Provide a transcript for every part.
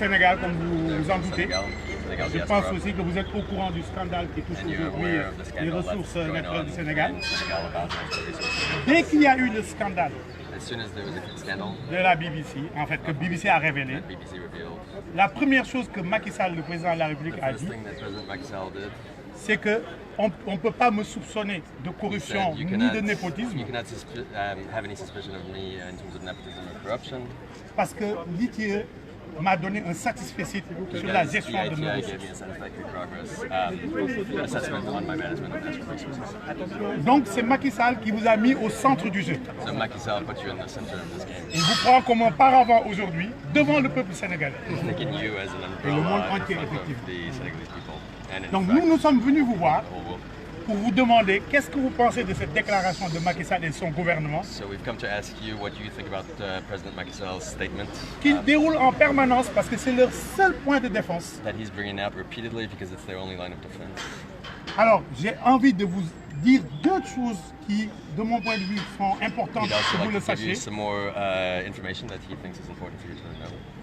Sénégal, comme vous vous en doutez. Je pense aussi que vous êtes au courant du scandale qui touche aujourd'hui les ressources naturelles du Sénégal. Dès qu'il y a eu le scandale de la BBC, en fait, que BBC a révélé, la première chose que Macky Sall, le président de la République, a dit, c'est qu'on ne peut pas me soupçonner de corruption ni de népotisme. Parce que l'ITIE m'a donné un satisfecit sur la gestion de nos ressources. Donc c'est Macky Sall qui vous a mis au centre du jeu. Il vous prend comme un paravent aujourd'hui devant le peuple sénégalais. Et le monde entier, effectivement. Donc nous sommes venus vous voir pour vous demander qu'est-ce que vous pensez de cette déclaration de Macky Sall et de son gouvernement qu'il déroule en permanence parce que c'est leur seul point de défense. Alors, j'ai envie de vous dire deux choses qui, de mon point de vue, sont importantes que vous le sachiez.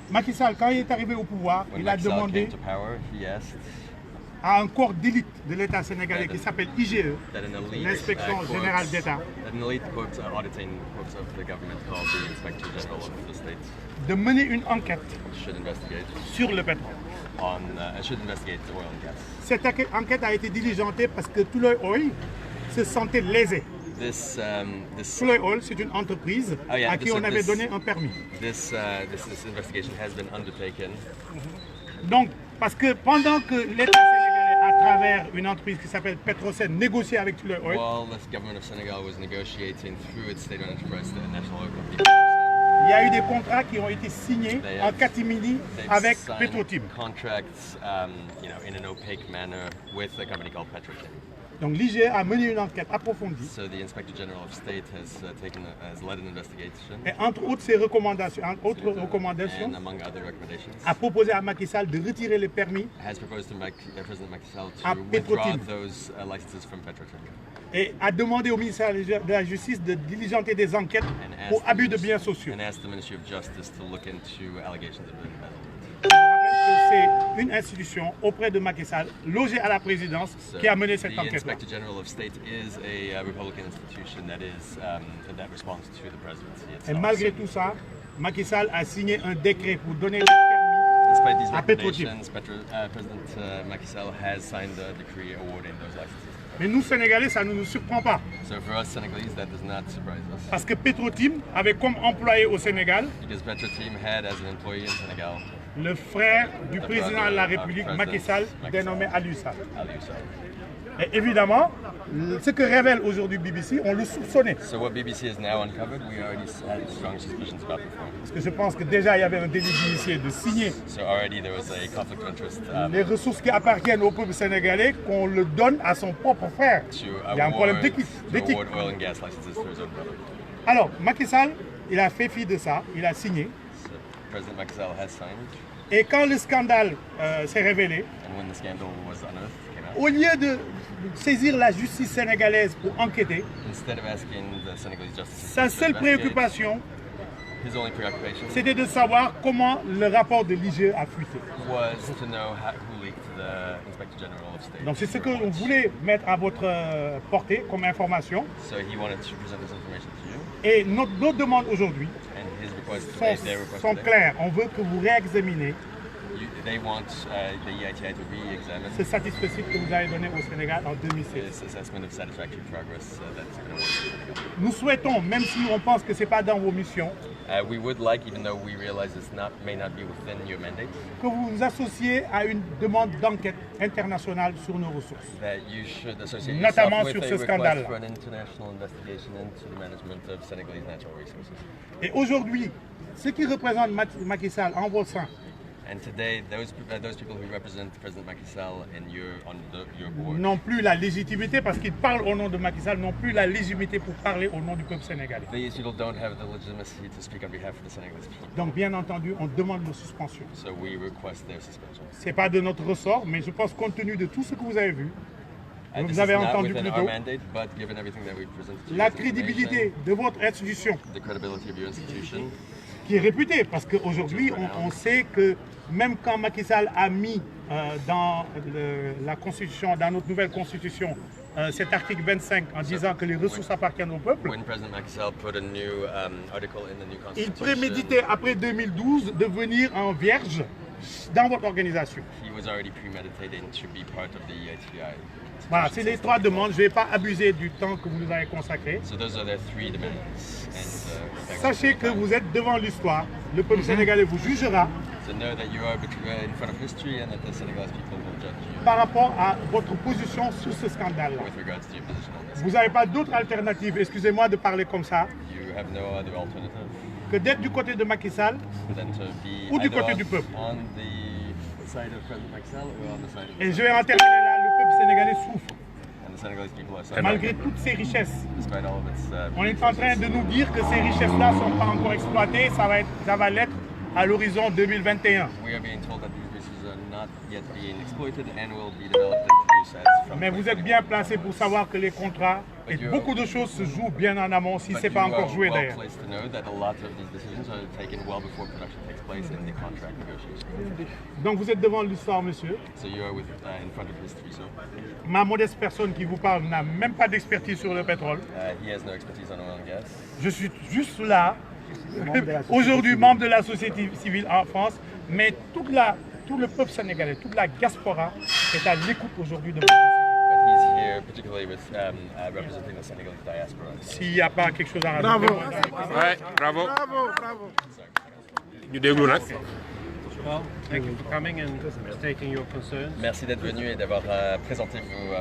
Macky Sall, quand il est arrivé au pouvoir, il a demandé à un corps d'élite de l'État sénégalais qui s'appelle IGE, l'Inspection Générale d'État, de mener une enquête sur le pétrole. Cette enquête a été diligentée parce que Tullow Oil se sentait lésé. Tullow Oil, c'est une entreprise à qui on avait donné un permis. Donc, parce que pendant que l'État sénégalais, à travers une entreprise qui s'appelle Petrosen, négociait avec Tullow Oil, il y a eu des contrats qui ont été signés en catimini avec Petrotim. Donc l'IGE a mené une enquête approfondie. Et entre autres ses recommandations, a proposé à Macky Sall de retirer les permis à Petrotim. Et a demandé au ministère de la Justice de diligenter des enquêtes pour abus de biens sociaux. C'est une institution auprès de Macky Sall, logée à la présidence, qui a mené cette enquête. Et malgré tout ça, Macky Sall a signé un décret pour donner le permis à Petrotim. Mais nous, Sénégalais, ça ne nous surprend pas. Parce que Petrotim avait comme employé au Sénégal le frère du président de la République, Macky Sall, dénommé Aliou Sall. Et évidemment, ce que révèle aujourd'hui BBC, on le soupçonnait. Parce que je pense que déjà il y avait un délit d'initié de signer les ressources qui appartiennent au peuple sénégalais, qu'on le donne à son propre frère. Il y a un problème d'éthique. Alors, Macky Sall, il a fait fi de ça, il a signé. Et quand le scandale s'est révélé, au lieu de saisir la justice sénégalaise pour enquêter, sa seule préoccupation, c'était de savoir comment le rapport de l'IGE a fuité. Donc c'est ce que l'on voulait mettre à votre portée comme information. Et nos demandes aujourd'hui sont claires. On veut que vous réexaminiez ce satisfecit que vous avez donné au Sénégal en 2016. Nous souhaitons, même si on pense que ce n'est pas dans vos missions, que vous vous associez à une demande d'enquête internationale sur nos ressources, notamment sur ce scandale. Et aujourd'hui, ce qui représente Macky Sall en vos seins, n'ont plus la légitimité, parce qu'ils parlent au nom de Macky Sall, n'ont plus la légitimité pour parler au nom du peuple sénégalais. Donc bien entendu, on demande leur suspension. Ce n'est pas de notre ressort, mais je pense compte tenu de tout ce que vous avez vu, vous avez entendu plus tôt, la crédibilité de votre institution qui est réputé, parce qu'aujourd'hui, on sait que même quand Macky Sall a mis dans la Constitution, dans notre nouvelle Constitution, cet article 25 en disant que les ressources appartiennent au peuple, il préméditait après 2012 de venir en vierge dans votre organisation. Voilà, c'est les 3 demandes. Je ne vais pas abuser du temps que vous nous avez consacré. Sachez que vous êtes devant l'histoire. Le peuple sénégalais vous jugera par rapport à votre position sur ce scandale-là. Vous n'avez pas d'autre alternative, excusez-moi de parler comme ça, que d'être du côté de Macky Sall ou du côté du peuple. Et je vais en terminer là, le peuple sénégalais souffre. Malgré toutes ces richesses. On est en train de nous dire que ces richesses-là ne sont pas encore exploitées, ça va l'être à l'horizon 2021. Mais vous êtes bien placé pour savoir que les contrats et beaucoup de choses se jouent bien en amont si ce n'est pas encore joué d'ailleurs. Donc vous êtes devant l'histoire, monsieur. Ma modeste personne qui vous parle n'a même pas d'expertise sur le pétrole. Je suis juste là, aujourd'hui membre de la société civile en France, mais tout le peuple sénégalais, toute la diaspora est à l'écoute aujourd'hui de s'il n'y a pas quelque chose à rajouter. Ouais, bravo. Ñu déglu nag. Well, thank you for coming and stating your concerns. Merci d'être venu et d'avoir présenté vos